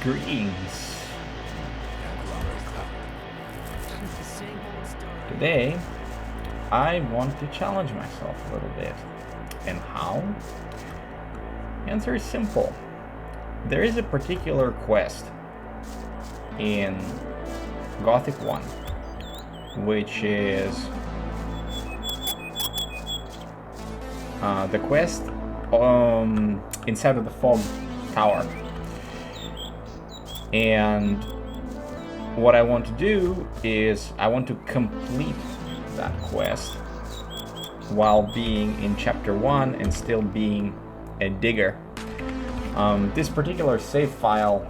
Greetings. Today, I want to challenge myself a little bit. And how? Answer is simple. There is a particular quest in Gothic 1, which is the quest inside of the fog tower. And what I want to do is I want to complete that quest while being in chapter 1 and still being a digger. This particular save file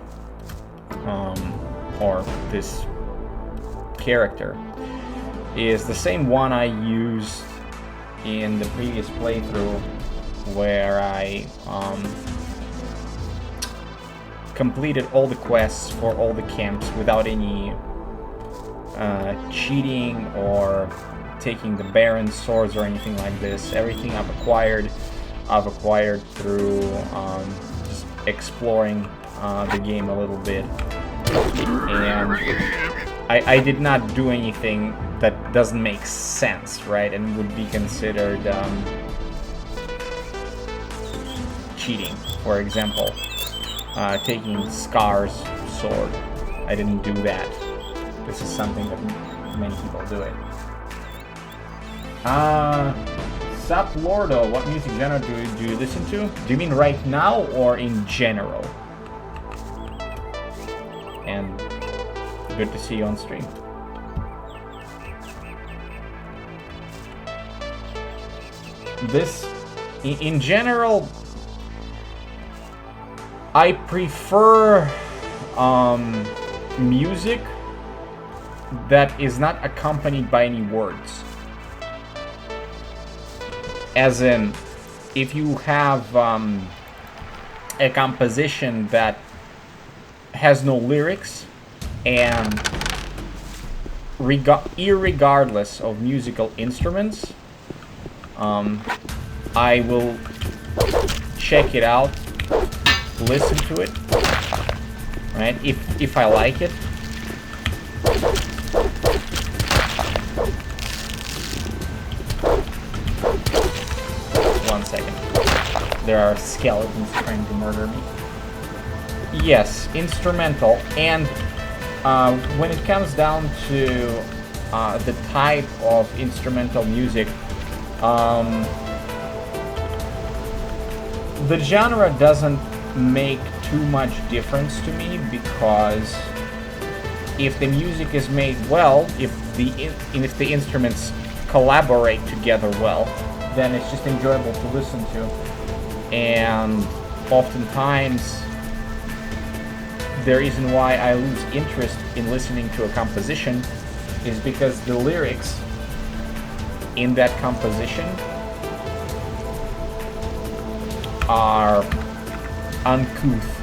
or this character is the same one I used in the previous playthrough, where I completed all the quests for all the camps without any cheating or taking the Baron's swords or anything like this. Everything I've acquired through just exploring the game a little bit. And I did not do anything that doesn't make sense, right? And would be considered cheating. For example, taking Scar's sword. I didn't do that. This is something that many people do it. Sup Lordo, what music genre do you listen to? Do you mean right now or in general? And good to see you on stream. This, in general, I prefer music that is not accompanied by any words. As in, if you have a composition that has no lyrics, and irregardless of musical instruments, I will check it out, listen to it, right? If I like it. One second. There are skeletons trying to murder me. Yes, instrumental. And when it comes down to the type of instrumental music, the genre doesn't make too much difference to me, because if the music is made well, if the instruments collaborate together well, then it's just enjoyable to listen to. And oftentimes the reason why I lose interest in listening to a composition is because the lyrics in that composition are uncouth.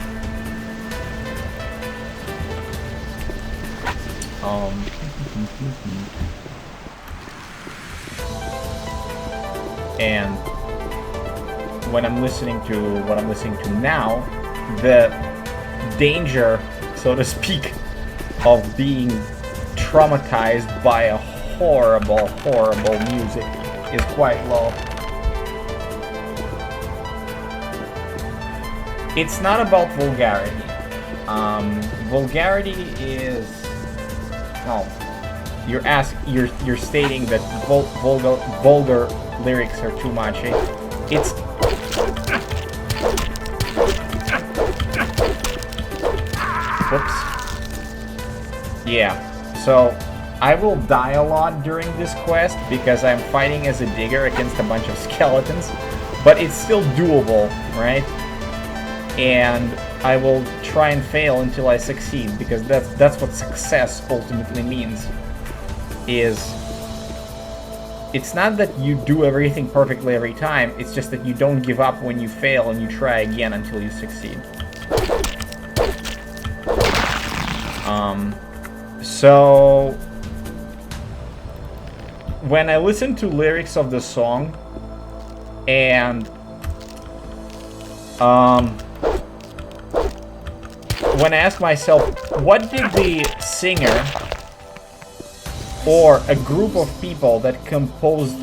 And when I'm listening to what I'm listening to now, the danger, so to speak, of being traumatized by a horrible music is quite low. It's not about vulgarity. Vulgarity is, well, you're stating that vulgar lyrics are too much. It's whoops. Yeah. So I will die a lot during this quest because I'm fighting as a digger against a bunch of skeletons, but it's still doable, right? And I will try and fail until I succeed, because that's what success ultimately means. It's not that you do everything perfectly every time, it's just that you don't give up when you fail and you try again until you succeed. So when I listen to lyrics of the song and when I ask myself, what did the singer or a group of people that composed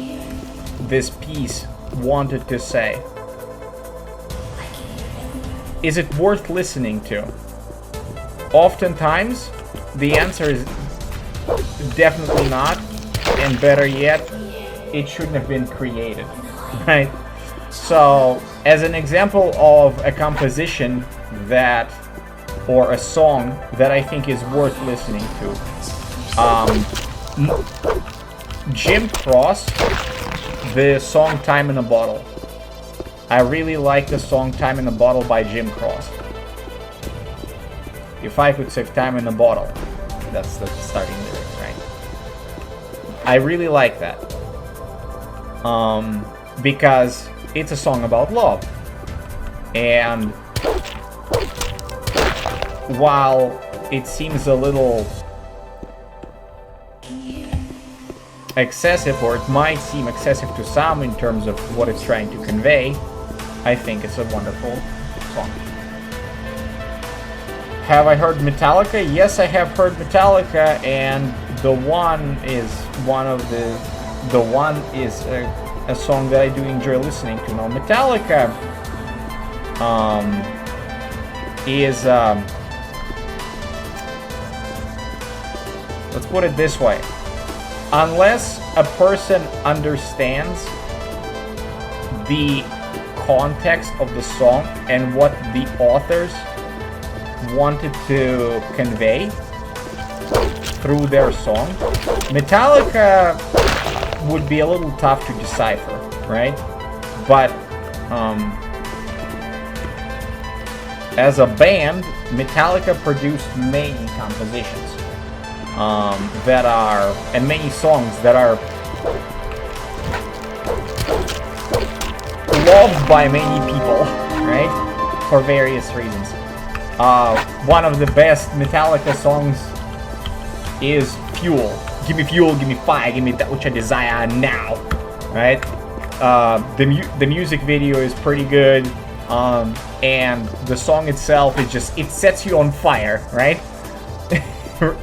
this piece wanted to say? Is it worth listening to? Oftentimes, the answer is definitely not, and better yet, it shouldn't have been created, right? So, as an example of a composition that, or a song that I think is worth listening to, Jim Cross, the song Time in a Bottle. I really like the song Time in a Bottle by Jim Cross. If I could save time in a bottle. That's the starting lyrics, right? I really like that. Because it's a song about love. And while it seems a little excessive, or it might seem excessive to some in terms of what it's trying to convey, I think it's a wonderful song. Have I heard Metallica? Yes, I have heard Metallica, and The One is a song that I do enjoy listening to. Now, Metallica is let's put it this way. Unless a person understands the context of the song and what the authors wanted to convey through their song, Metallica would be a little tough to decipher, right? But as a band, Metallica produced many compositions that are, and many songs that are loved by many people, right? For various reasons. One of the best Metallica songs is Fuel. Give me fuel, give me fire, give me that which I desire now, right? The music video is pretty good, and the song itself is just, it sets you on fire, right?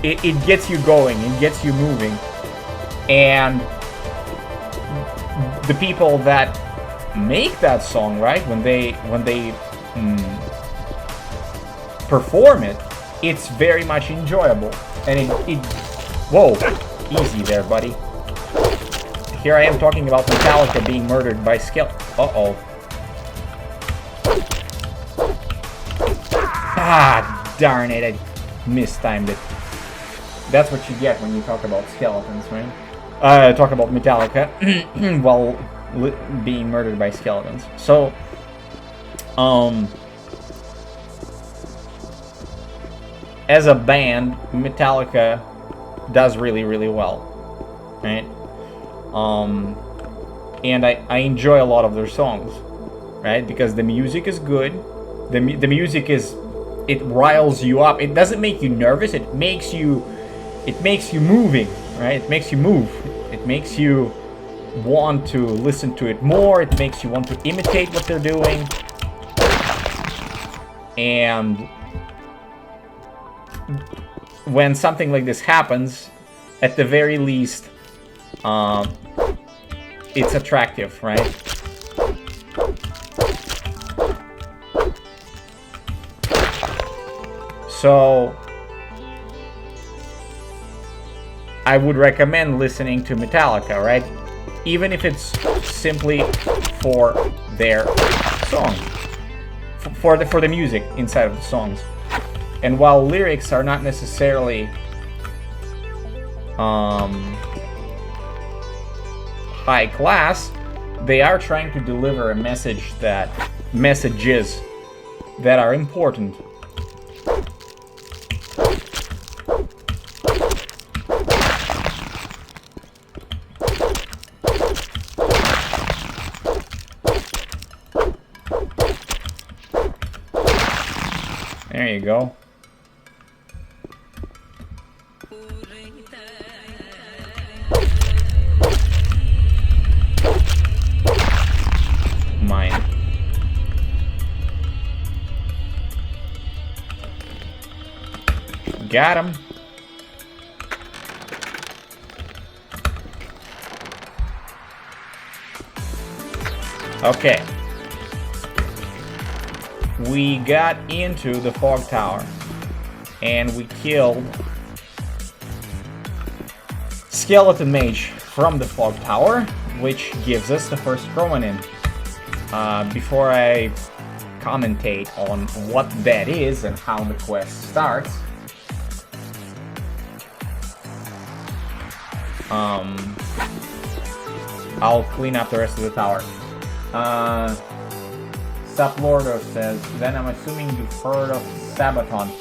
it gets you going, it gets you moving, and the people that make that song, right, when they perform it, it's very much enjoyable, and it whoa, easy there, buddy. Here I am talking about Metallica being murdered by uh-oh. Ah, darn it, I mistimed it. That's what you get when you talk about skeletons, right? Talk about Metallica while being murdered by skeletons. So, as a band, Metallica does really, really well, right? And I enjoy a lot of their songs, right? Because the music is good. The music is, it riles you up. It doesn't make you nervous. It makes you moving, right? It makes you move. It makes you want to listen to it more. It makes you want to imitate what they're doing. And when something like this happens, at the very least, it's attractive, right? So I would recommend listening to Metallica, right? Even if it's simply for their songs, for the music inside of the songs. And while lyrics are not necessarily high class, they are trying to deliver messages that are important. There you go. Mine. Got him. Okay. We got into the fog tower. And we killed Skeleton Mage from the fog tower, which gives us the first chromanin. Before I commentate on what that is and how the quest starts, I'll clean up the rest of the tower. Suplordo says, then I'm assuming you've heard of Sabaton.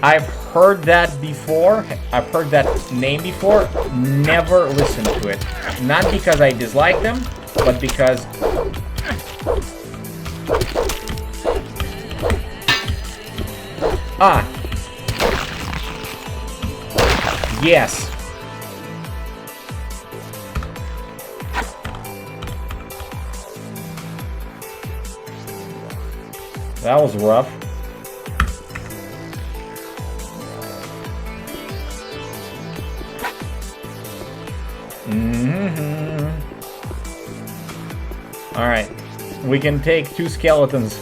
I've heard that before. I've heard that name before. Never listened to it. Not because I dislike them, but because yes. That was rough. Alright. We can take 2 skeletons.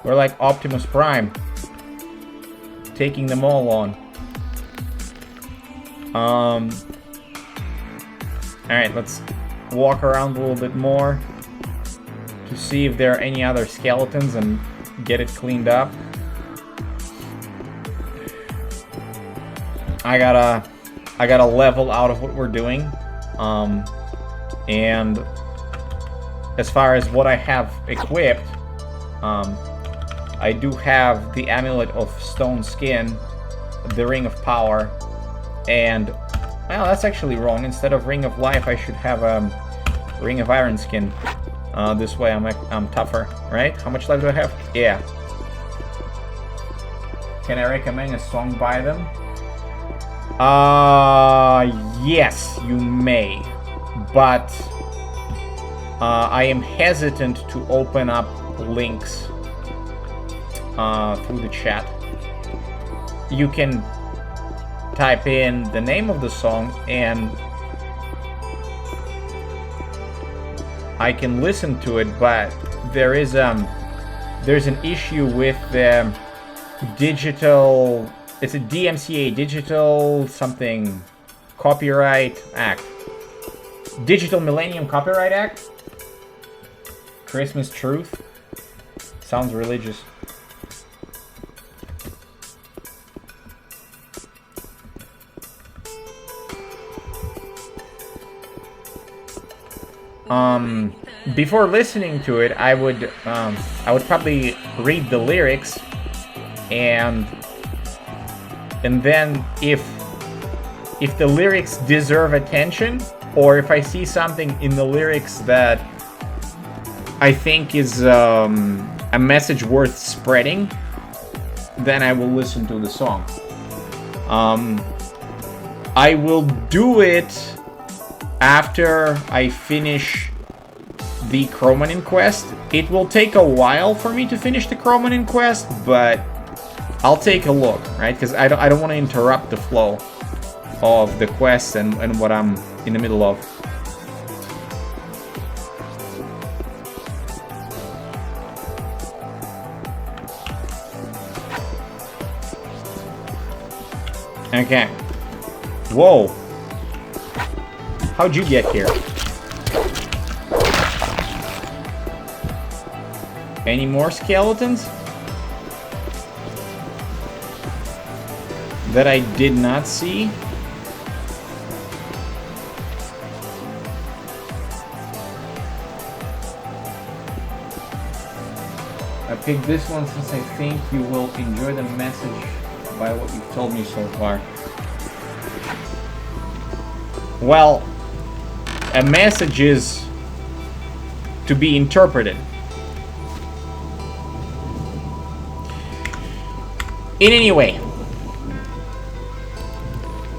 We're like Optimus Prime. Taking them all on. Alright, let's walk around a little bit more to see if there are any other skeletons and get it cleaned up. I gotta level out of what we're doing. And as far as what I have equipped, I do have the Amulet of Stone Skin, the Ring of Power, and well, that's actually wrong. Instead of Ring of Life, I should have Ring of Iron Skin. This way I'm tougher, right? How much life do I have? Yeah. Can I recommend a song by them? Yes, you may. But I am hesitant to open up links through the chat. You can type in the name of the song and I can listen to it, but there's an issue with the digital, it's a DMCA, Digital something Copyright Act. Digital Millennium Copyright Act? Christmas Truth? Sounds religious. Before listening to it, I would probably read the lyrics, and then if the lyrics deserve attention, or if I see something in the lyrics that I think is a message worth spreading, then I will listen to the song. I will do it after I finish the chromanin quest. It will take a while for me to finish the chromanin quest, but I'll take a look, right? Because I don't want to interrupt the flow of the quest and what I'm in the middle of. Okay. Whoa. How'd you get here? Any more skeletons? That I did not see? I picked this one since I think you will enjoy the message by what you've told me so far. Well, a message is to be interpreted. In any way,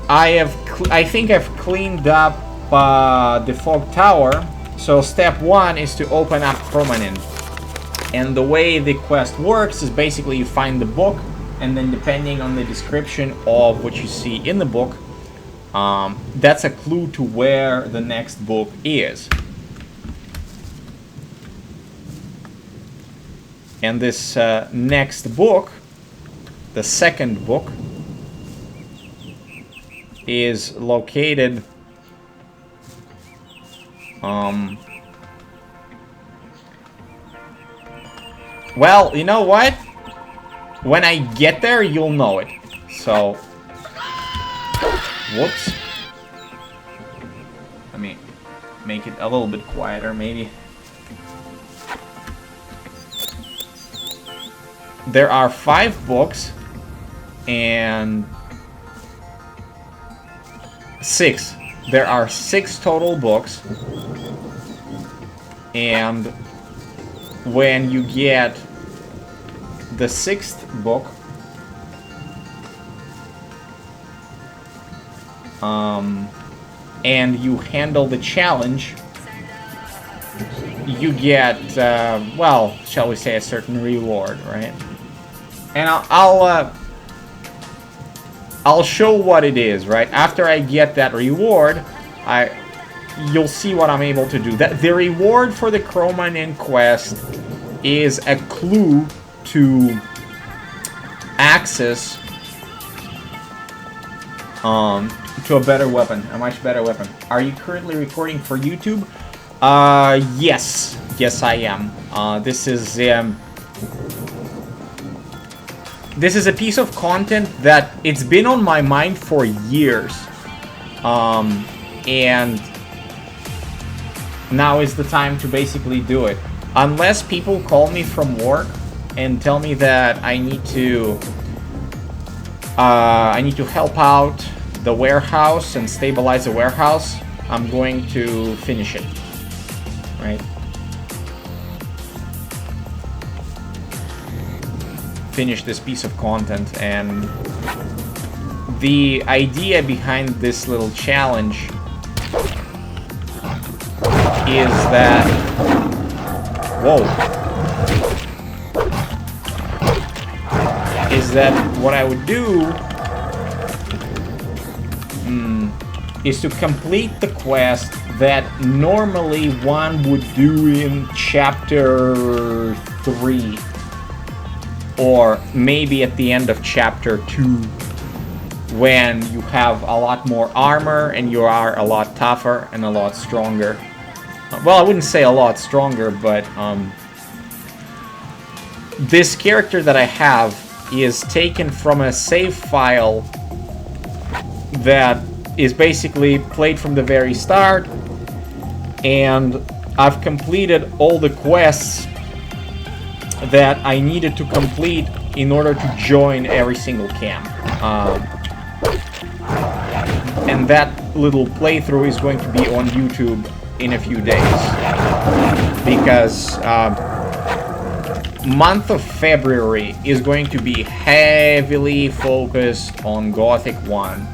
I think I've cleaned up the fog tower. So step 1 is to open up Chromanin. And the way the quest works is basically you find the book, and then depending on the description of what you see in the book, that's a clue to where the next book is. And this next book, the second book, is located well, you know what? When I get there, you'll know it. So, whoops. Let me make it a little bit quieter, maybe. There are 5 books and 6. There are 6 total books, and when you get the 6th book, and you handle the challenge, you get, well, shall we say, a certain reward, right? And I'll show what it is, right? After I get that reward, you'll see what I'm able to do. The reward for the Chromanin quest is a clue to access to a better weapon, a much better weapon. Are you currently recording for YouTube? Yes. Yes, I am. This is a piece of content that it's been on my mind for years. And now is the time to basically do it. Unless people call me from work and tell me that I need to help out the warehouse and stabilize the warehouse, I'm going to finish it, right? Finish this piece of content. And the idea behind this little challenge is that, what I would do is to complete the quest that normally one would do in chapter 3, or maybe at the end of chapter 2, when you have a lot more armor and you are a lot tougher and a lot stronger. Well, I wouldn't say a lot stronger, but this character that I have is taken from a save file that is basically played from the very start, and I've completed all the quests that I needed to complete in order to join every single camp. And that little playthrough is going to be on YouTube in a few days, because month of February is going to be heavily focused on Gothic 1.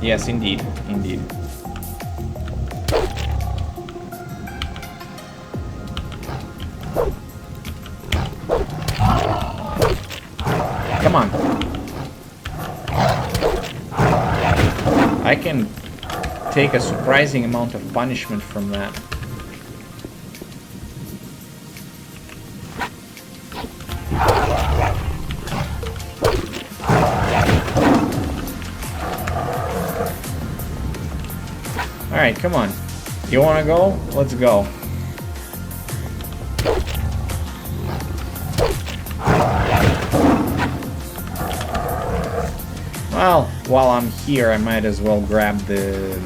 Yes, indeed, indeed. Come on. I can take a surprising amount of punishment from that. Alright, come on. You wanna go? Let's go. Well, while I'm here, I might as well grab the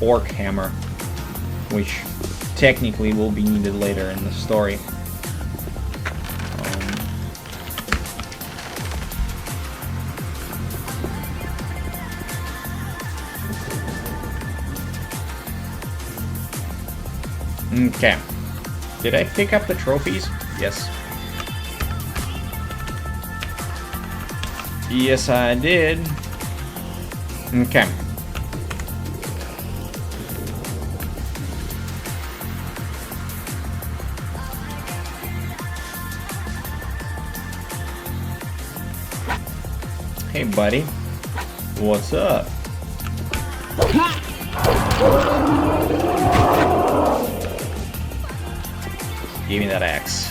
orc hammer, which technically will be needed later in the story. Okay. Did I pick up the trophies? Yes. Yes, I did. Okay. Hey, buddy. What's up? Give me that axe.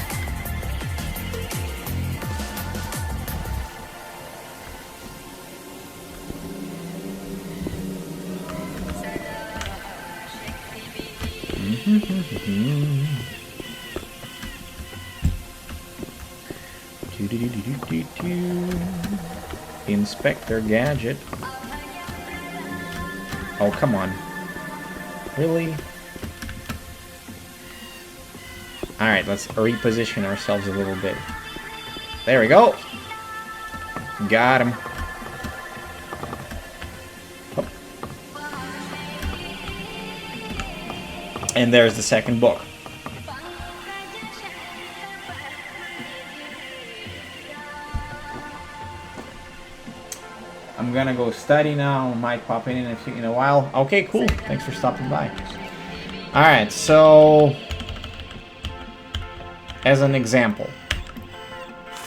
Inspector Gadget. Oh, come on. Really? Alright, let's reposition ourselves a little bit. There we go. Got him. Oh. And there's the second book. I'm gonna go study now. Might pop in a while. Okay, cool. Thanks for stopping by. Alright, so as an example,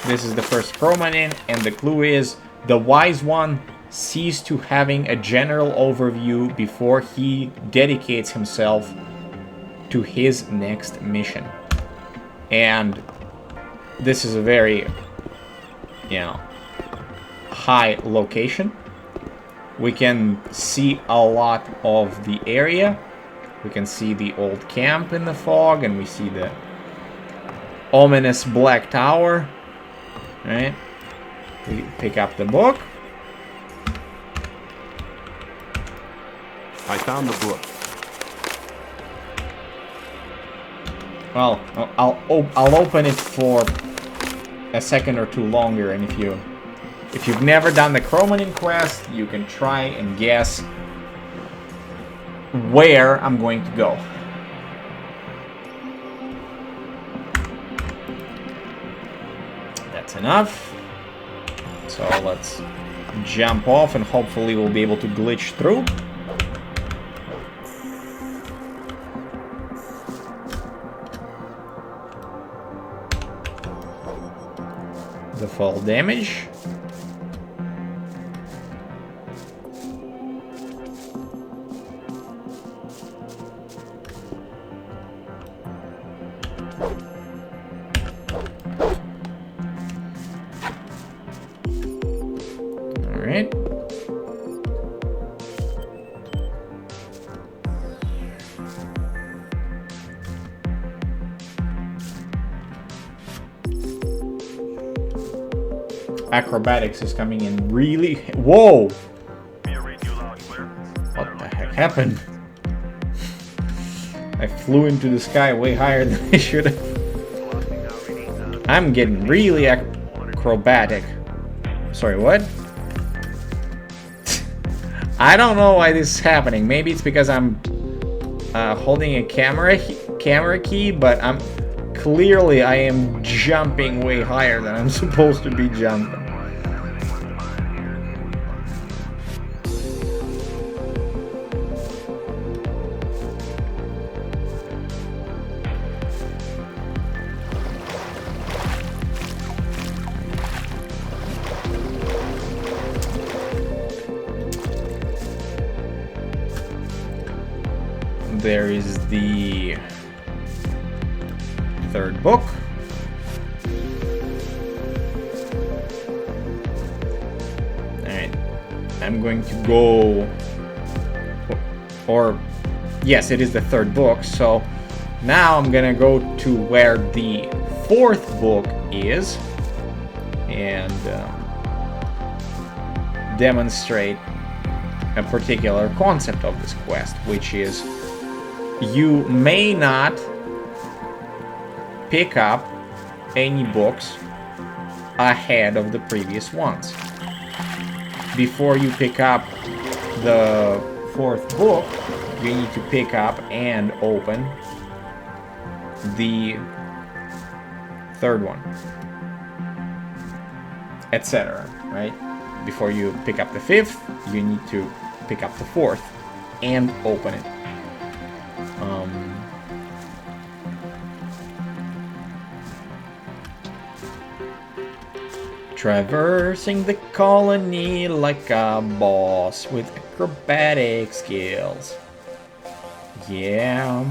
this is the first chromanin, and the clue is the wise one sees to having a general overview before he dedicates himself to his next mission. And this is a very, you know, high location. We can see a lot of the area. We can see the old camp in the fog, and we see the ominous black tower. Right? We pick up the book. I found the book. Well, I'll open it for a second or two longer, and if you've never done the chromanin quest, you can try and guess where I'm going to go. That's enough. So let's jump off, and hopefully we'll be able to glitch through. The fall damage. Alright. Acrobatics is coming in really... Whoa! What the heck happened? I flew into the sky way higher than I should have. I'm getting really acrobatic. Sorry, what? I don't know why this is happening. Maybe it's because I'm holding a camera key, but I am jumping way higher than I'm supposed to be jumping. There is the third book. Alright. I'm going to go... Or... Yes, it is the third book. So now I'm gonna go to where the fourth book is. And demonstrate a particular concept of this quest, which is... You may not pick up any books ahead of the previous ones. Before you pick up the fourth book, you need to pick up and open the third one, etc. Right? Before you pick up the fifth, you need to pick up the fourth and open it. Traversing the colony like a boss with acrobatic skills. Yeah.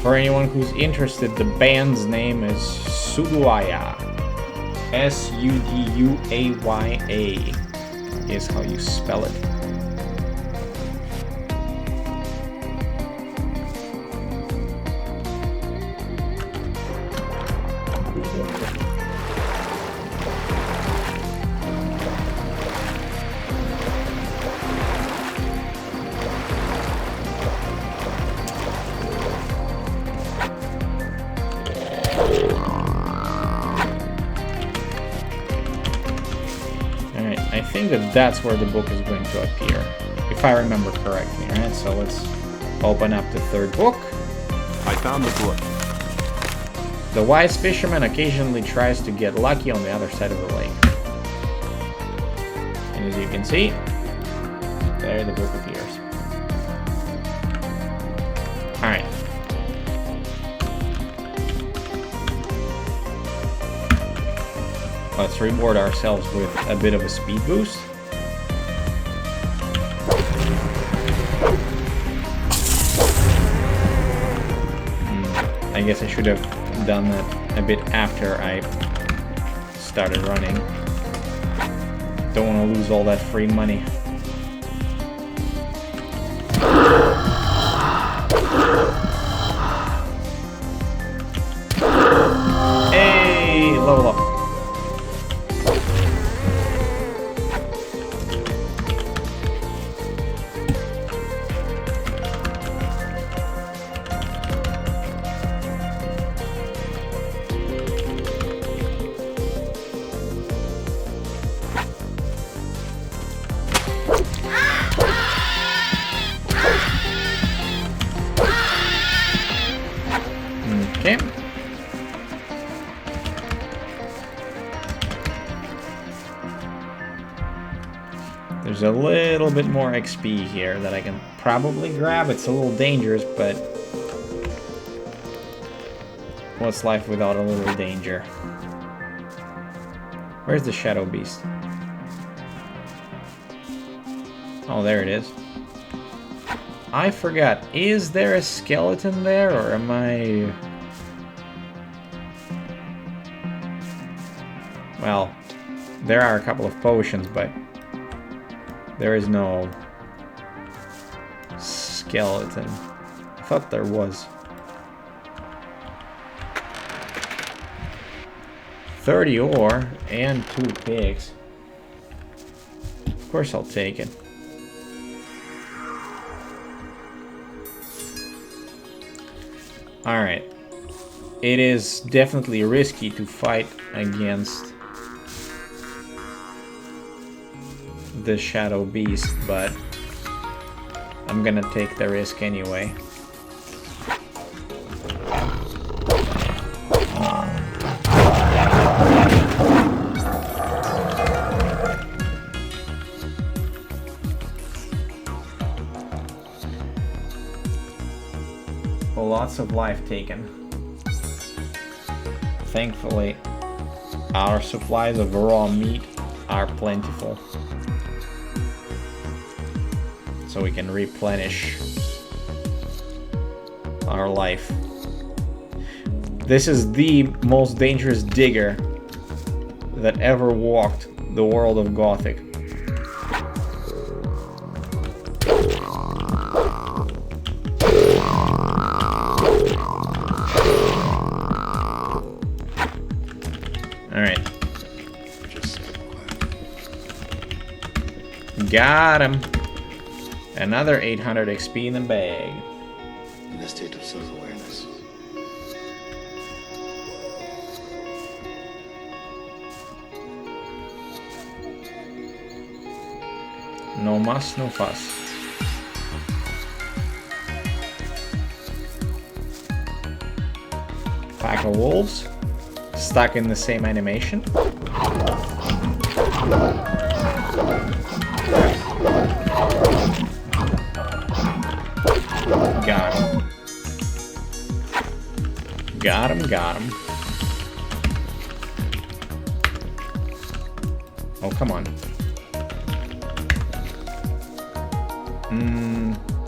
For anyone who's interested, the band's name is Suduaya. S-U-D-U-A-Y-A is how you spell it. That's where the book is going to appear, if I remember correctly, right? So let's open up the third book. I found the book. The wise fisherman occasionally tries to get lucky on the other side of the lake. And as you can see, there the book appears. Alright. Let's reward ourselves with a bit of a speed boost. I guess I should have done that a bit after I started running. Don't want to lose all that free money. Hey, level up. There's a little bit more XP here that I can probably grab. It's a little dangerous, but what's life without a little danger? Where's the shadow beast? Oh, there it is. I forgot. Is there a skeleton there, or am I... Well, there are a couple of potions, but there is no skeleton. I thought there was. 30 ore and 2 pigs. Of course I'll take it. Alright. It is definitely risky to fight against the shadow beast, but I'm gonna take the risk anyway. Lots of life taken. Thankfully, our supplies of raw meat are plentiful. so we can replenish our life. This is the most dangerous digger that ever walked the world of Gothic. Alright. Got him. Another 800 XP in the bag. In a state of self-awareness. No muss, no fuss. Pack of wolves. Stuck in the same animation. Got him. Got him, got him. Oh, come on.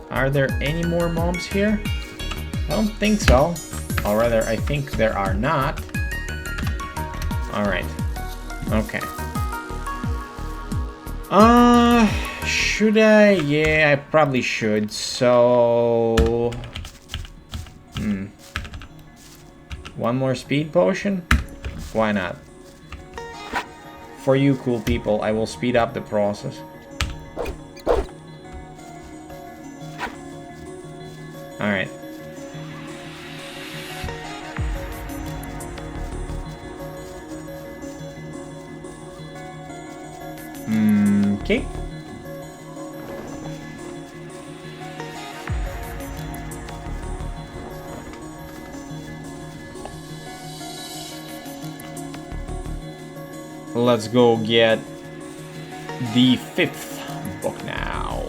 Are there any more mobs here? I don't think so. Or rather, I think there are not. Alright. Okay. Should I? Yeah, I probably should. So... One more speed potion? Why not? For you cool people, I will speed up the process. Alright. Okay. Let's go get the 5th book now.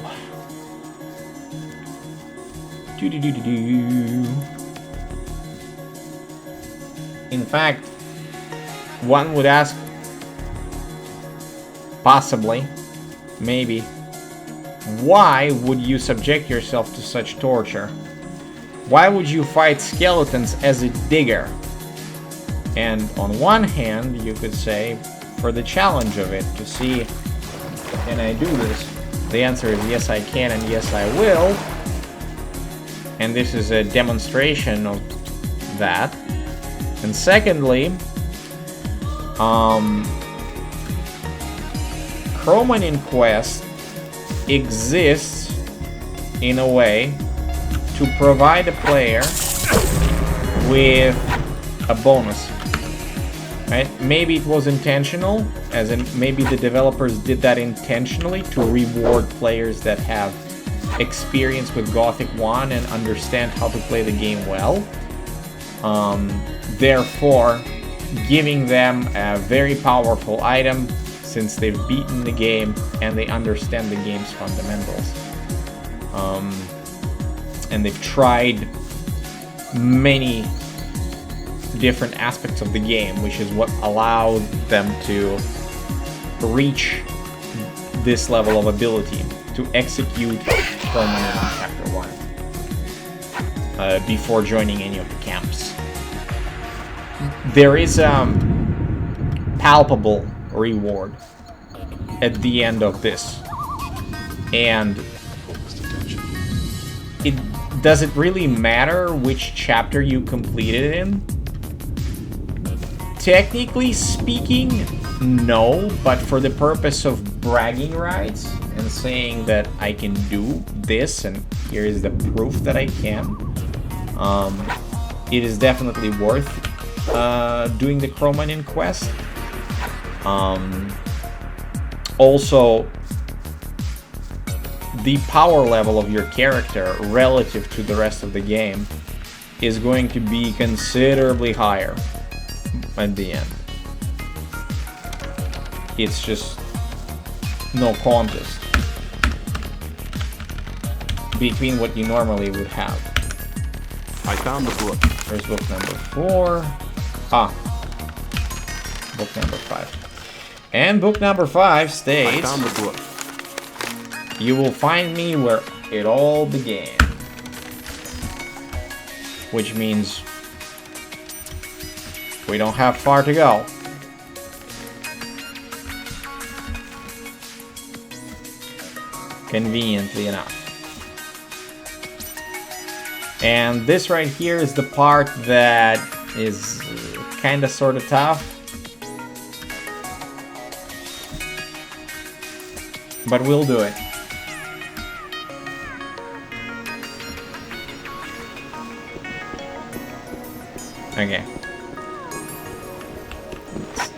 In fact, one would ask, possibly, maybe, why would you subject yourself to such torture? Why would you fight skeletons as a digger? And on one hand, you could say, for the challenge of it, to see, can I do this? The answer is yes I can and yes I will. And this is a demonstration of that. And secondly, Chroman Inquest exists in a way to provide a player with a bonus. Right? Maybe it was intentional, as in maybe the developers did that intentionally to reward players that have experience with Gothic 1 and understand how to play the game well. Therefore, giving them a very powerful item since they've beaten the game and they understand the game's fundamentals. And they've tried many different aspects of the game, which is what allowed them to reach this level of ability to execute Chroman in Chapter 1 before joining any of the camps. There is a palpable reward at the end of this, and does it really matter which chapter you completed it in? Technically speaking, no, but for the purpose of bragging rights and saying that I can do this and here is the proof that I can, it is definitely worth doing the Chroman Inquest. Also, the power level of your character relative to the rest of the game is going to be considerably higher at the end. It's just no contest between what you normally would have. I found the book. There's book number 4. Book number 5. And book number 5 states... I found the book. You will find me where it all began. Which means we don't have far to go. Conveniently enough. And this right here is the part that is kinda sorta tough. But we'll do it. Okay. Let's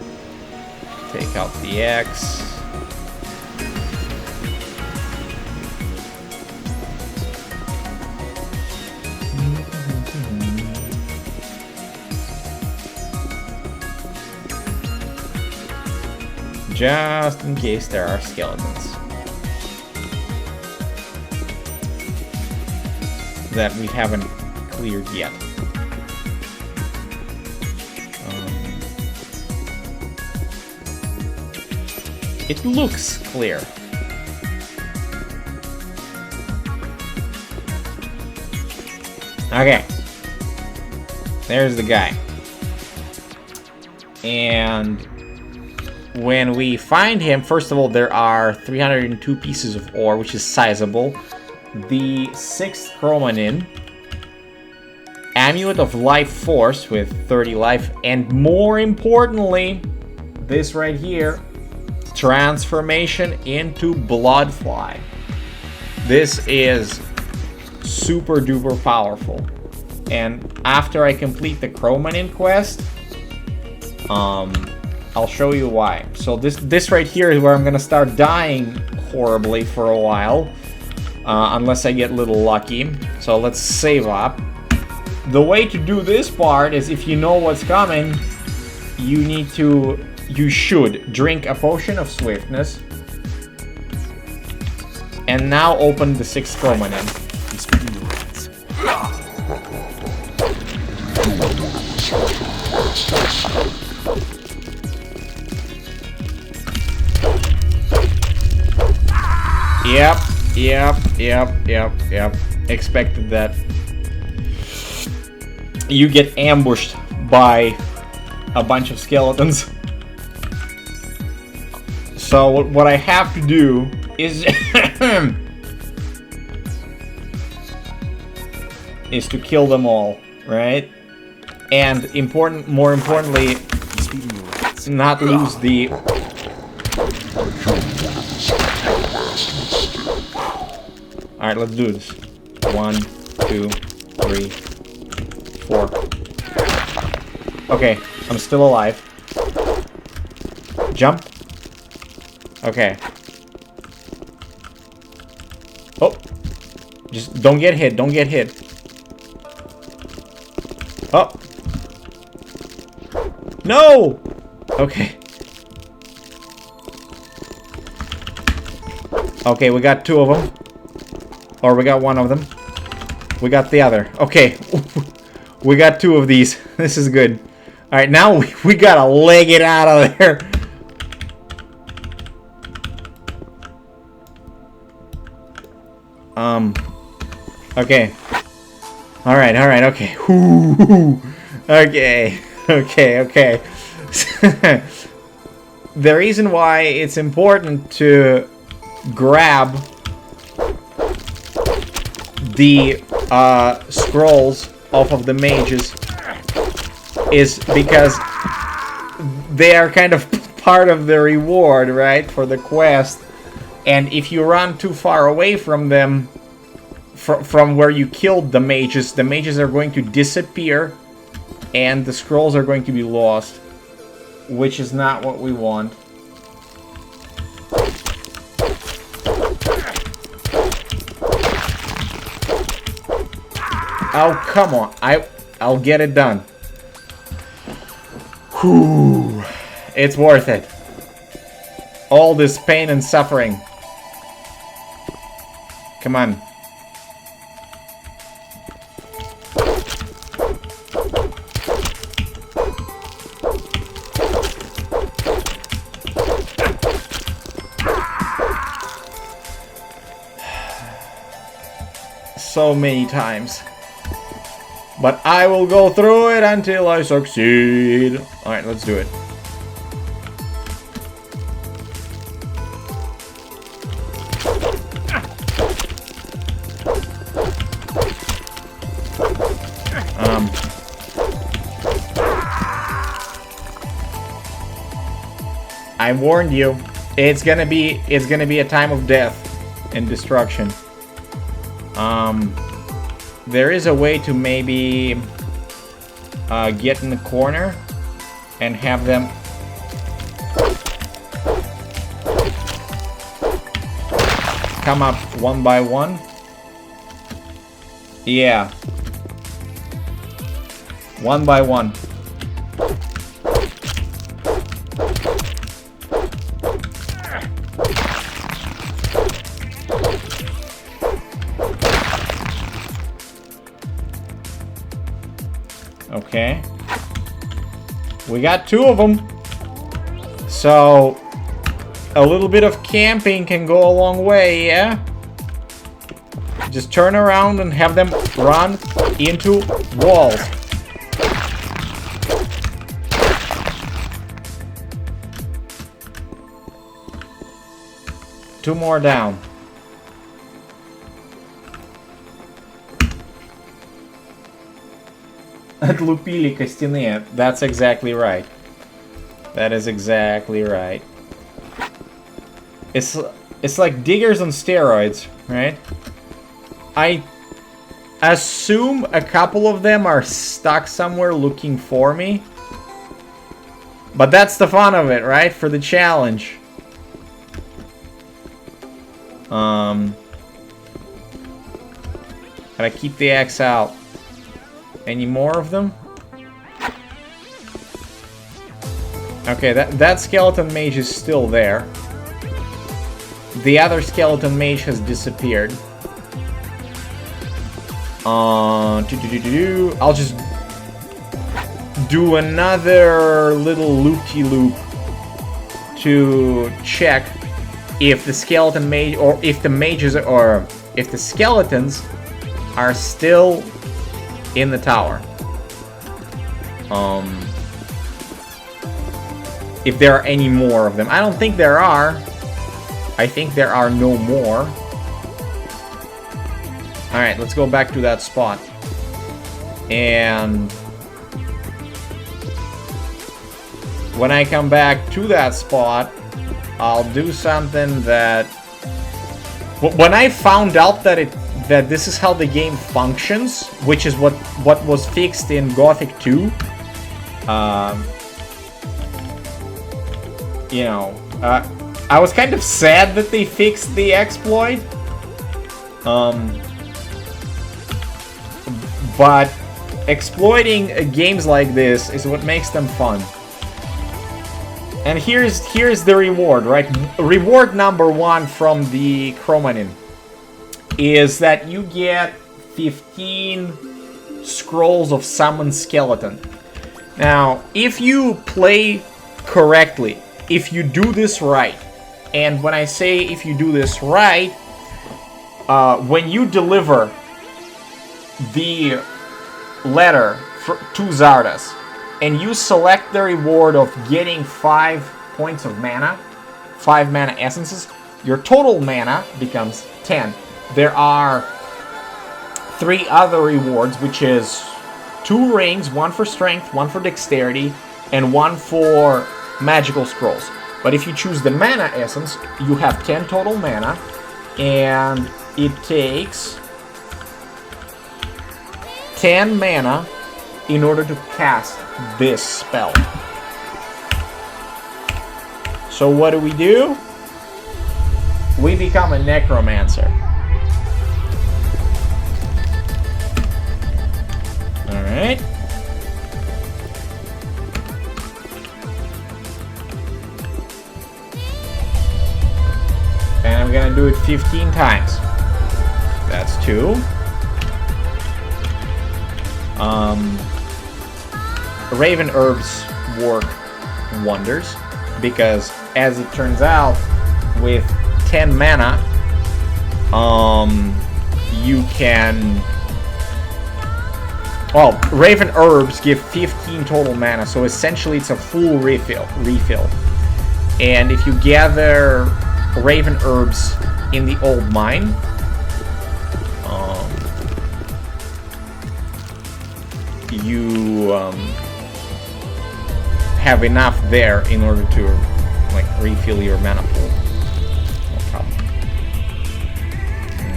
take out the X. Just in case there are skeletons that we haven't cleared yet. It looks clear. Okay. There's the guy. And when we find him, first of all, there are 302 pieces of ore, which is sizable. The 6th chromanin, amulet of life force with 30 life, and more importantly, this right here, transformation into bloodfly. This is super duper powerful. And after I complete the chromanin quest, I'll show you why. So this right here is where I'm gonna start dying horribly for a while, unless I get a little lucky. So let's save up. The way to do this part is, if you know what's coming, you should drink a potion of swiftness, and now open the 6th chromanin. Yep. Expected that. You get ambushed by a bunch of skeletons. So what I have to do is is to kill them all, right? And more importantly, not lose the. All right, let's do this. 1, 2, 3, 4. Okay, I'm still alive. Jump. Okay. Oh. Just don't get hit. Don't get hit. Oh. No! Okay. Okay, we got 2 of them. Or we got 1 of them. We got the other. Okay. We got 2 of these. This is good. Alright, now we gotta leg it out of there. Okay. Alright, okay. Okay. The reason why it's important to grab the scrolls off of the mages is because they are kind of part of the reward, right, for the quest. And if you run too far away from them, from where you killed the mages are going to disappear and the scrolls are going to be lost, which is not what we want. Oh, come on. I'll get it done. Whew. It's worth it. All this pain and suffering. Come on. so many times. But I will go through it until I succeed. Alright, let's do it. I warned you. It's gonna be a time of death and destruction. There is a way to maybe get in the corner and have them come up one by one. Yeah. One by one. Okay. We got 2 of them. So, a little bit of camping can go a long way, yeah? Just turn around and have them run into walls. Two more down. Отлупили костяные. That's exactly right. That is exactly right. It's like diggers on steroids, right? I assume a couple of them are stuck somewhere looking for me. But that's the fun of it, right? For the challenge. Gotta keep the axe out. Any more of them? Okay, that skeleton mage is still there. The other skeleton mage has disappeared. I'll just do another little loop-de-loop to check if the skeleton mage, or if the mages, or if the skeletons are still in the tower. If there are any more of them. I don't think there are. I think there are no more. Alright, let's go back to that spot. And when I come back to that spot, I'll do something that... When I found out that this is how the game functions, which is what was fixed in Gothic 2, you know, I was kind of sad that they fixed the exploit. But exploiting games like this is what makes them fun. And here's the reward, right? Reward number 1 from the Chromanin is that you get 15 scrolls of Summon Skeleton. Now, if you play correctly, if you do this right, and when I say if you do this right, when you deliver the letter to Zardas, and you select the reward of getting 5 points of mana, 5 mana essences, your total mana becomes 10. There are 3 other rewards, which is 2 rings, 1 for strength, 1 for dexterity, and 1 for magical scrolls. But if you choose the mana essence, you have 10 total mana, and it takes 10 mana in order to cast this spell. So what do? We become a necromancer. Alright. And I'm gonna do it 15 times. That's 2. Raven herbs work wonders, because as it turns out, with 10 mana, you can... Well, Raven Herbs give 15 total mana, so essentially it's a full refill. And if you gather Raven Herbs in the old mine, you have enough there in order to like refill your mana pool. No problem.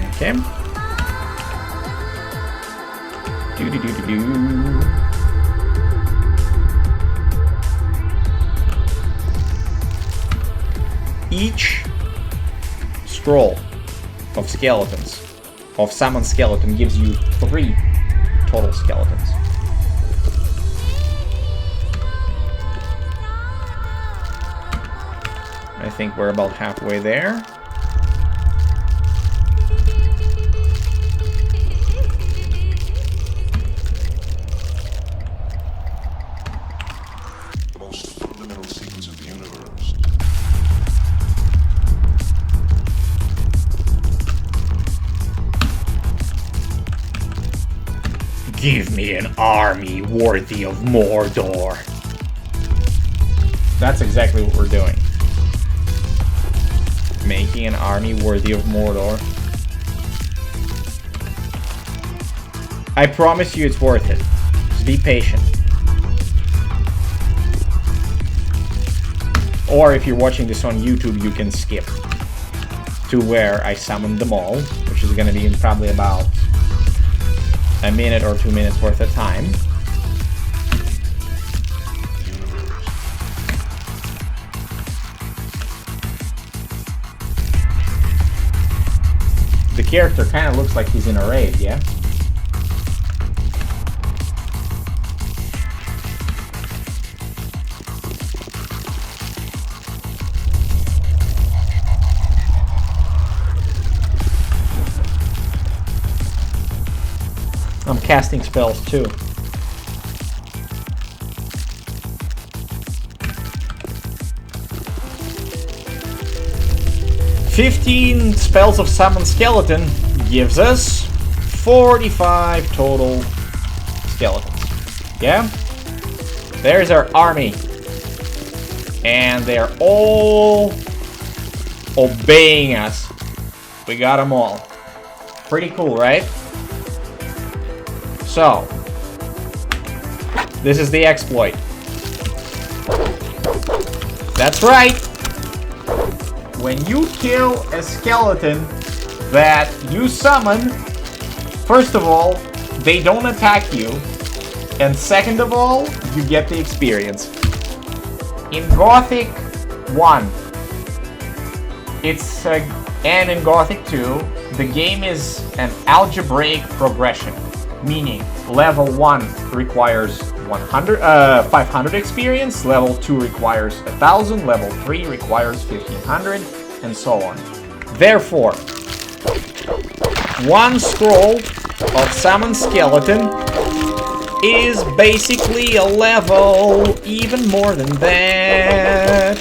Okay. Each scroll of skeletons, of summoned skeleton, gives you 3 total skeletons. I think we're about halfway there. The most fundamental sequence of the universe. Give me an army worthy of Mordor. That's exactly what we're doing. Making an army worthy of Mordor. I promise you it's worth it. Just be patient. Or if you're watching this on YouTube, you can skip to where I summoned them all, which is going to be in probably about a minute or 2 minutes worth of time. The character kind of looks like he's in a raid, yeah? I'm casting spells too. "15 spells of summon skeleton gives us 45 total skeletons. Yeah? There's our army. And they're all obeying us. We got them all. Pretty cool, right? So, this is the exploit. That's right. When you kill a skeleton that you summon, first of all, they don't attack you. And second of all, you get the experience. In Gothic 1, and in Gothic 2, the game is an algebraic progression. Meaning, level 1 requires 500 experience, level 2 requires 1000, level 3 requires 1500, and so on. Therefore, one scroll of summon skeleton is basically a level, even more than that.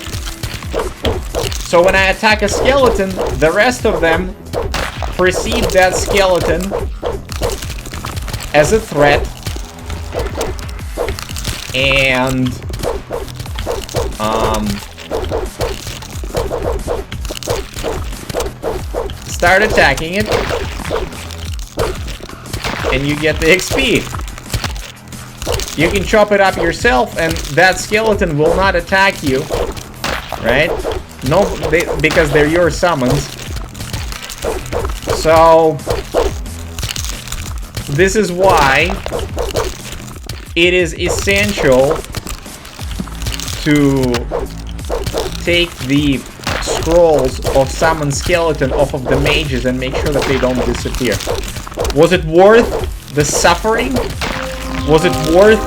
So when I attack a skeleton, the rest of them precede that skeleton as a threat, and start attacking it, and you get the XP. You can chop it up yourself, and that skeleton will not attack you, right? No, because they're your summons. So this is why it is essential to take the scrolls of summon skeleton off of the mages and make sure that they don't disappear. Was it worth the suffering? Was it worth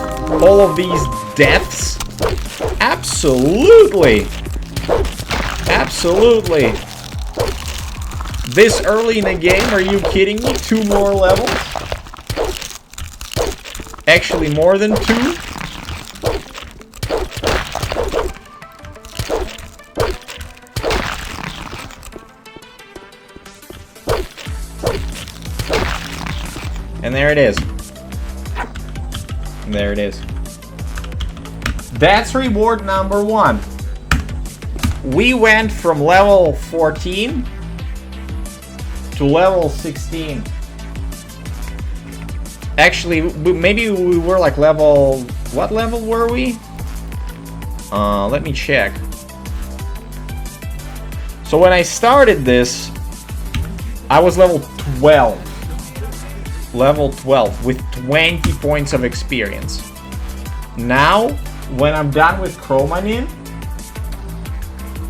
all of these deaths? Absolutely! Absolutely! This early in the game, are you kidding me? 2 more levels? Actually, more than 2? And there it is. There it is. That's reward number 1. We went from level 14 to level 16. Actually, maybe we were like level... What level were we? Let me check. So when I started this, I was level 12. Level 12 with 20 points of experience. Now, when I'm done with Chromanin,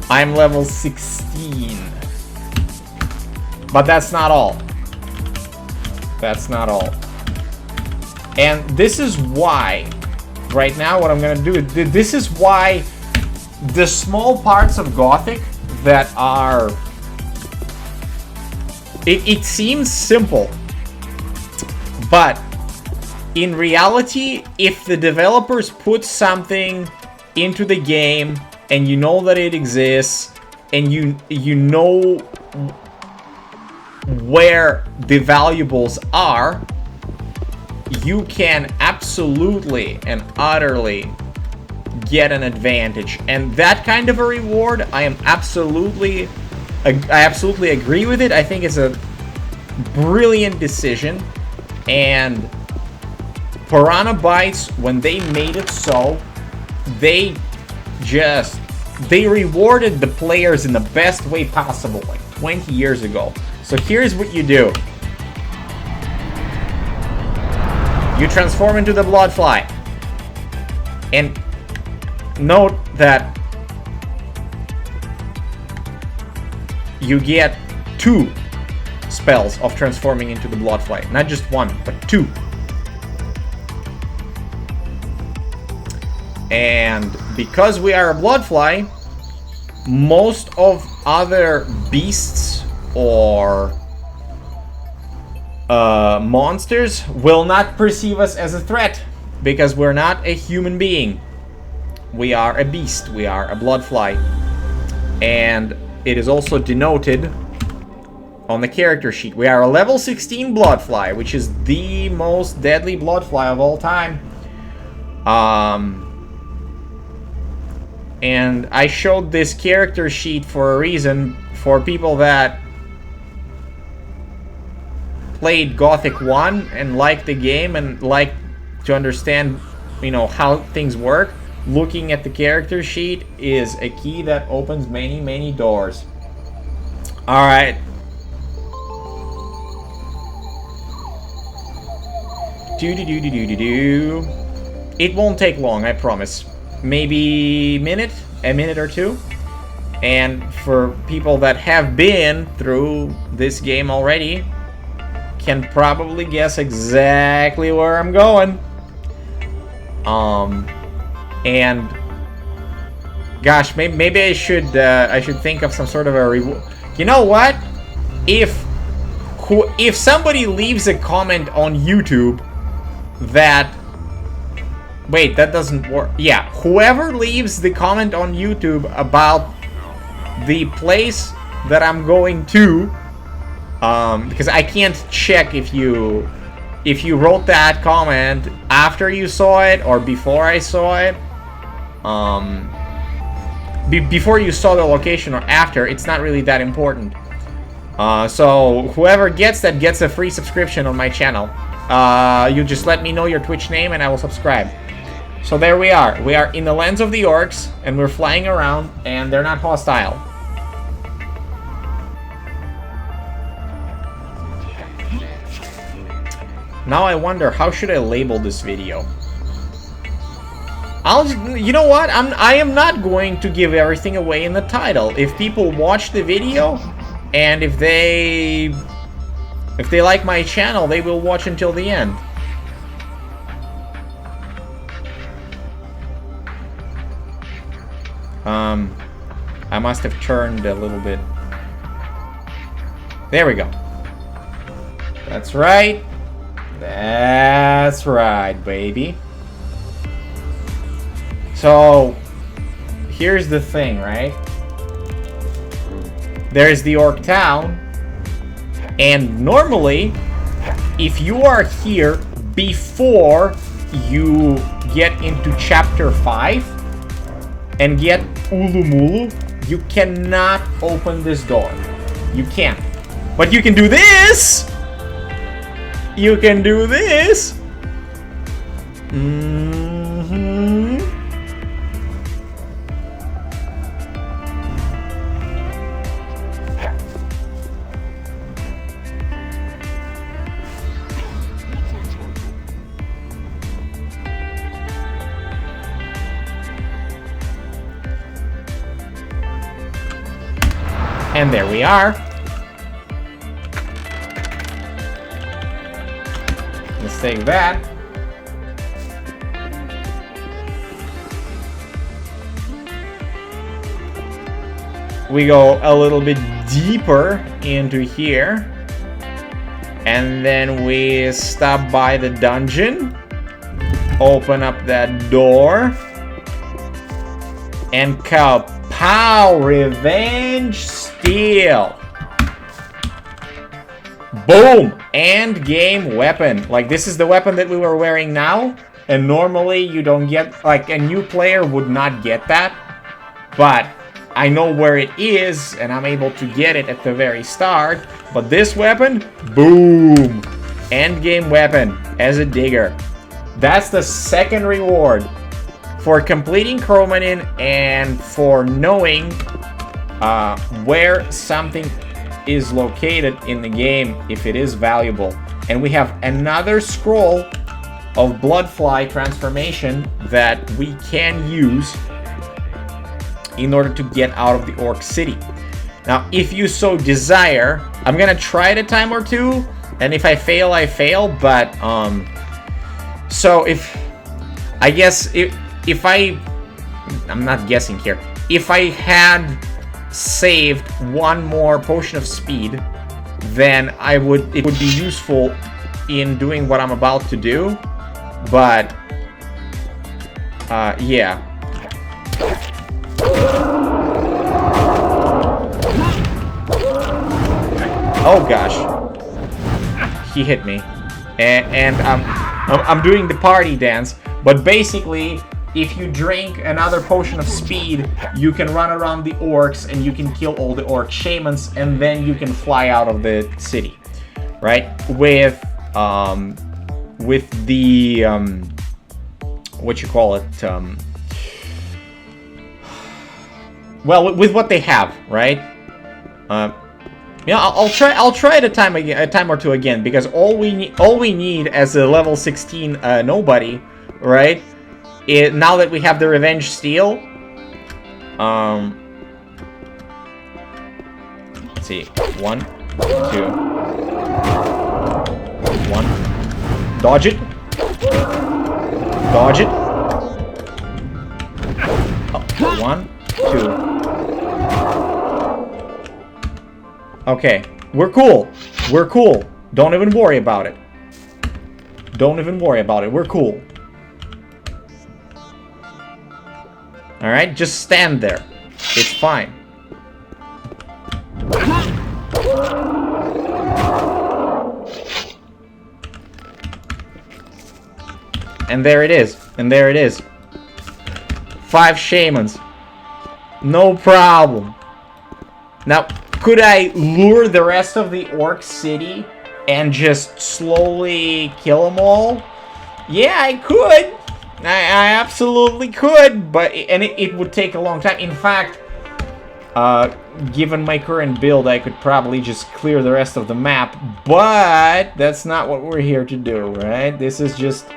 I'm level 16. But that's not all. That's not all. And this is why, right now, what I'm gonna do, this is why the small parts of Gothic that are... It seems simple, but in reality, if the developers put something into the game and you know that it exists and you know where the valuables are, you can absolutely and utterly get an advantage. And that kind of a reward, I absolutely agree with it. I think it's a brilliant decision. And Piranha Bytes, when they made it so, they rewarded the players in the best way possible, like 20 years ago. So here's what you do. You transform into the Bloodfly. And note that you get 2 spells of transforming into the Bloodfly. Not just 1, but 2. And because we are a Bloodfly, most of other beasts or monsters will not perceive us as a threat, because we're not a human being. We are a beast. We are a Bloodfly. And it is also denoted on the character sheet. We are a level 16 Bloodfly, which is the most deadly Bloodfly of all time. And I showed this character sheet for a reason, for people that played Gothic 1 and liked the game and liked to understand, you know, how things work. Looking at the character sheet is a key that opens many, many doors. Alright. It won't take long, I promise. Maybe a minute or 2. And for people that have been through this game already, can probably guess exactly where I'm going. And gosh, maybe I should think of some sort of a reward. You know what? If somebody leaves a comment on YouTube that... Wait, that doesn't work. Yeah, whoever leaves the comment on YouTube about the place that I'm going to, because I can't check if you wrote that comment after you saw it or before I saw it. Before you saw the location or after, it's not really that important. So whoever gets that gets a free subscription on my channel. You just let me know your Twitch name and I will subscribe. So there we are. We are in the lands of the orcs and we're flying around and they're not hostile. Now I wonder, how should I label this video? You know what? I am not going to give everything away in the title. If people watch the video and if they like my channel, they will watch until the end. I must have turned a little bit. There we go. That's right. That's right, baby. So, here's the thing, right? There's the orc town, and normally, if you are here before you get into chapter 5 and get Ulumulu, you cannot open this door. You can't. But you can do this! You can do this! And there we are. Let's take that. We go a little bit deeper into here. And then we stop by the dungeon. Open up that door. And kapow! Revenge steal. Boom! End game weapon. Like, this is the weapon that we were wearing now. And normally you don't get, like, a new player would not get that. But I know where it is, and I'm able to get it at the very start. But this weapon, boom! End game weapon as a digger. That's the second reward for completing Chromanin and for knowing where something is located in the game, if it is valuable. And we have another scroll of Bloodfly transformation that we can use in order to get out of the Orc City. Now, if you so desire, I'm gonna try it a time or two, and if I fail, I fail. But so if I guess if I'm not guessing here, if I had saved one more potion of speed, then it would be useful in doing what I'm about to do. But yeah. Oh gosh, he hit me, and I'm doing the party dance. But basically, if you drink another potion of speed, you can run around the orcs and you can kill all the orc shamans, and then you can fly out of the city, right? With the what you call it? Well, with what they have, right? Yeah, I'll try it a time or two again, because all we need as a level 16 nobody, right? Now that we have the revenge steal, let's see, 1, 2, 1, dodge it, dodge it, oh, 1, 2. Okay, we're cool. We're cool. Don't even worry about it. Don't even worry about it. We're cool. Alright, just stand there. It's fine. And there it is. And there it is. 5 shamans. No problem. Now, could I lure the rest of the Orc City and just slowly kill them all? Yeah, I could. I absolutely could, but it would take a long time. In fact, given my current build, I could probably just clear the rest of the map, but that's not what we're here to do, right? This is just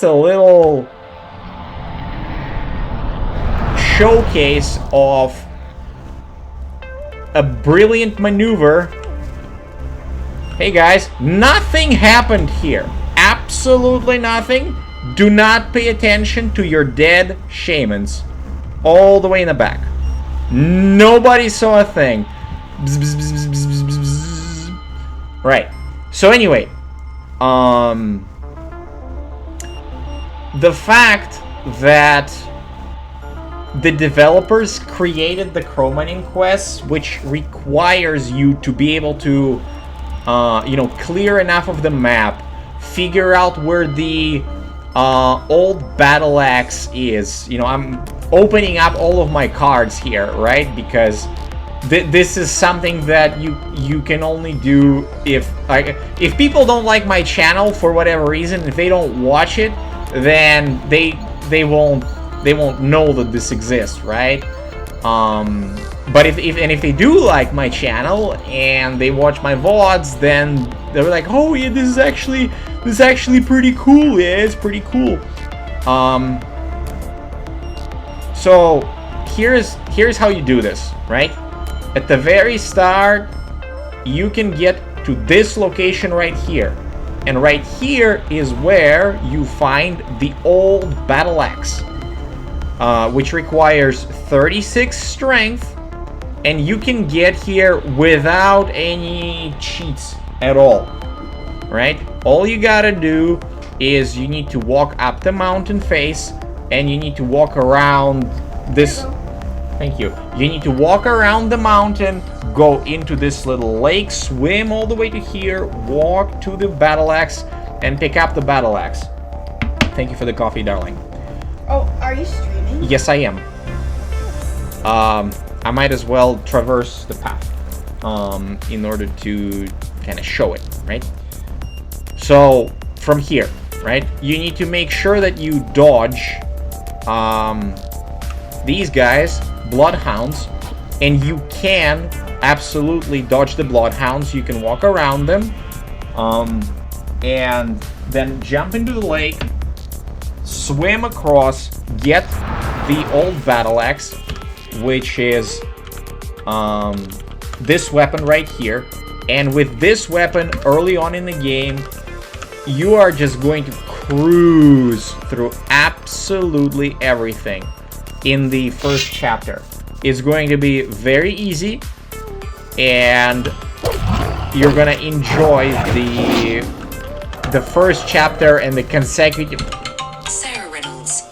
a little showcase of a brilliant maneuver. Hey guys, nothing happened here. Absolutely nothing. Do not pay attention to your dead shamans. All the way in the back. Nobody saw a thing. Bzz, bzz, bzz, bzz, bzz, bzz. Right. So anyway, the fact that the developers created the Chromanin quests, which requires you to be able to you know, clear enough of the map, figure out where the old battle axe is. You know, I'm opening up all of my cards here, right? Because this is something that you can only do if people don't like my channel for whatever reason. If they don't watch it, then they won't know that this exists, right? But if they do like my channel and they watch my VODs, then they're like, oh yeah, this is actually pretty cool. Yeah, it's pretty cool. So here's how you do this, right? At the very start, you can get to this location right here. And right here is where you find the old battle axe, which requires 36 strength, and you can get here without any cheats at all, right? All you gotta do is you need to walk up the mountain face, and you need to walk around this. Thank you. You need to walk around the mountain, go into this little lake, swim all the way to here, walk to the battle axe, and pick up the battle axe. Thank you for the coffee, darling. Oh, are you streaming? Yes, I am. I might as well traverse the path in order to kind of show it, right? So, from here, right, you need to make sure that you dodge these guys, bloodhounds, and you can absolutely dodge the bloodhounds. You can walk around them, and then jump into the lake, swim across, get the old battle axe, which is this weapon right here. And with this weapon early on in the game, you are just going to cruise through absolutely everything in the first chapter. It's going to be very easy, and you're gonna enjoy the first chapter and the consecutive. Sarah Reynolds.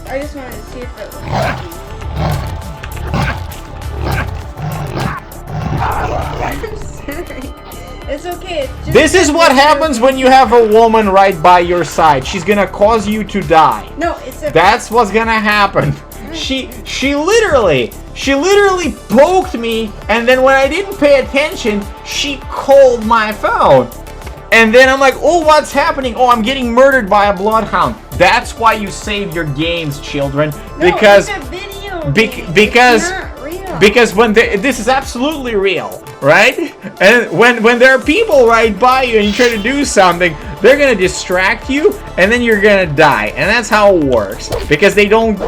I just wanted to see if it was. I'm sorry. It's okay. It's just This is what happens when you have a woman right by your side. She's gonna cause you to die. No, it's a. That's what's gonna happen. She literally poked me, and then when I didn't pay attention, she called my phone. And then I'm like, oh, what's happening? Oh, I'm getting murdered by a bloodhound. That's why you save your games, children. No, Because it's a video game. because It's not real. because when this is absolutely real, right? And when there are people right by you and you try to do something, they're gonna distract you, and then you're gonna die. And that's how it works, because they don't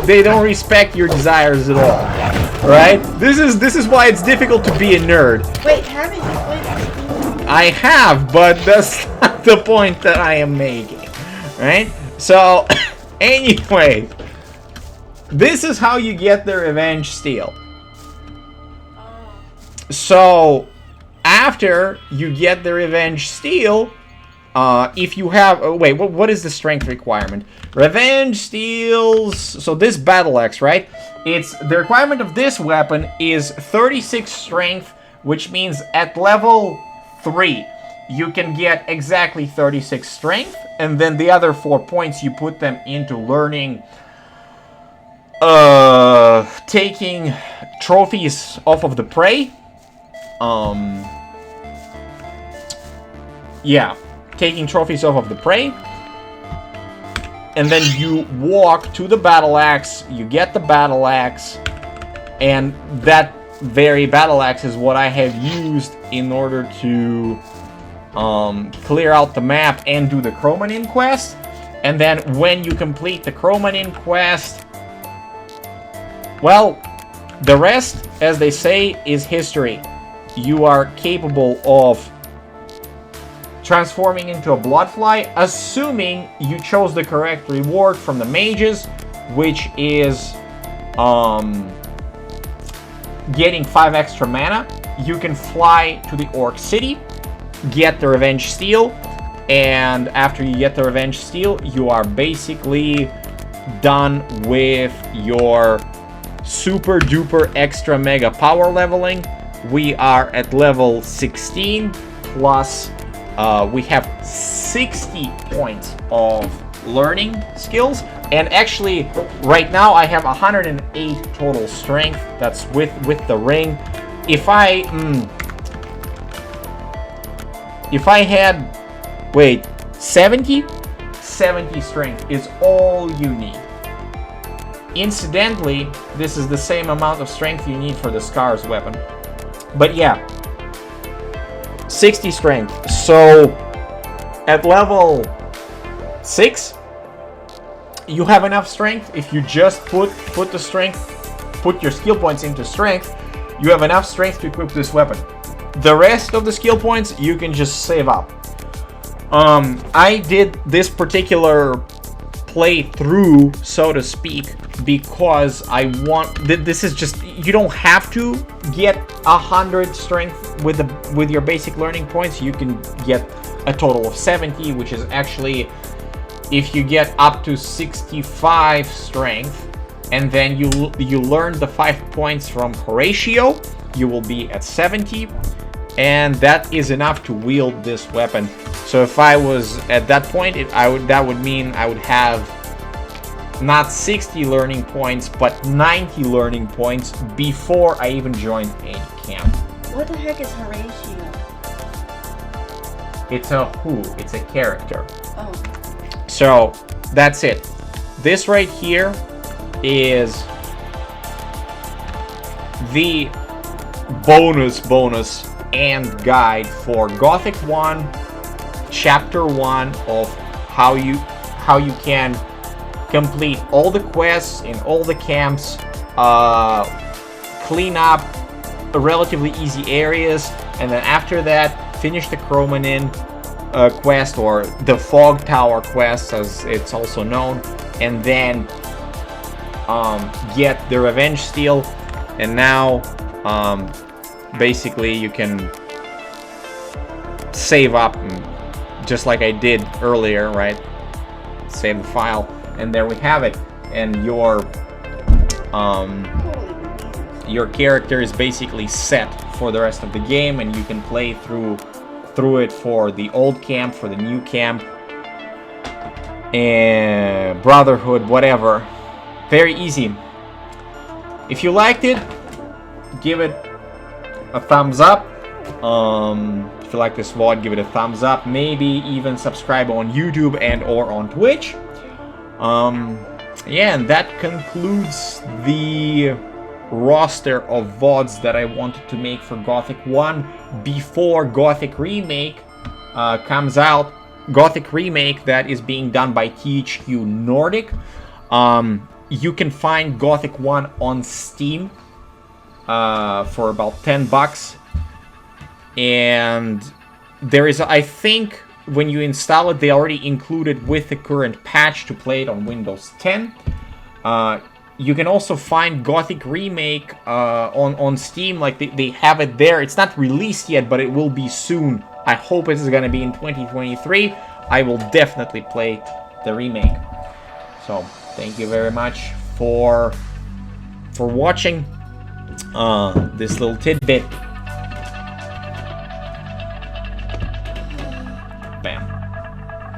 respect your desires at all, right? This is why it's difficult to be a nerd. Wait, haven't you played this game? I have, but that's not the point that I am making, right? So, anyway, this is how you get the revenge steal. So, after you get the revenge steal, if you have... Oh, wait, what is the strength requirement? Revenge steals... So this battle axe, right? The requirement of this weapon is 36 strength, which means at level 3, you can get exactly 36 strength, and then the other 4 points, you put them into learning... taking trophies off of the prey. Yeah, taking trophies off of the prey, and then you walk to the battle axe, you get the battle axe, and that very battle axe is what I have used in order to clear out the map and do the Chromanin quest. And then when you complete the Chromanin quest, well, the rest, as they say, is history. You are capable of transforming into a bloodfly, assuming you chose the correct reward from the mages, which is getting 5 extra mana. You can fly to the Orc City, get the revenge steal, and after you get the revenge steal, you are basically done with your super duper extra mega power leveling. We are at level 16, plus we have 60 points of learning skills. And actually, right now I have 108 total strength. That's with the ring. If I had, wait, 70 strength is all you need. Incidentally, this is the same amount of strength you need for the Scars weapon. But yeah, 60 strength. So at level 6, you have enough strength. If you just put your skill points into strength, you have enough strength to equip this weapon. The rest of the skill points you can just save up. I did this particular playthrough, so to speak, because I want. This is just, you don't have to get 100 strength with your basic learning points. You can get a total of 70, which is actually, if you get up to 65 strength, and then you learn the 5 points from Horatio, you will be at 70, and that is enough to wield this weapon. So if I was at that point, that would mean I would have not 60 learning points, but 90 learning points before I even joined any camp. What the heck is Horatio? It's a it's a character. Oh. So that's it. This right here is the bonus and guide for Gothic 1, Chapter 1 of how you can complete all the quests in all the camps, clean up relatively easy areas, and then after that finish the Chromanin quest, or the Fog Tower quest as it's also known, and then get the Revenge Steel. And now basically you can save up, just like I did earlier, right? Save the file, and there we have it. And your character is basically set for the rest of the game, and you can play through it for the old camp, for the new camp, and Brotherhood, whatever. Very easy. If you liked it, give it a thumbs up. If you like this VOD, give it a thumbs up. Maybe even subscribe on YouTube and or on Twitch. Yeah, and that concludes the roster of VODs that I wanted to make for Gothic 1 before Gothic Remake comes out. Gothic Remake that is being done by THQ Nordic. You can find Gothic 1 on Steam for about $10. And there is, I think, when you install it, they already included with the current patch to play it on Windows 10. You can also find Gothic Remake on Steam, like they have it there. It's not released yet, but it will be soon. I hope it is going to be in 2023. I will definitely play the remake. So, thank you very much for watching this little tidbit.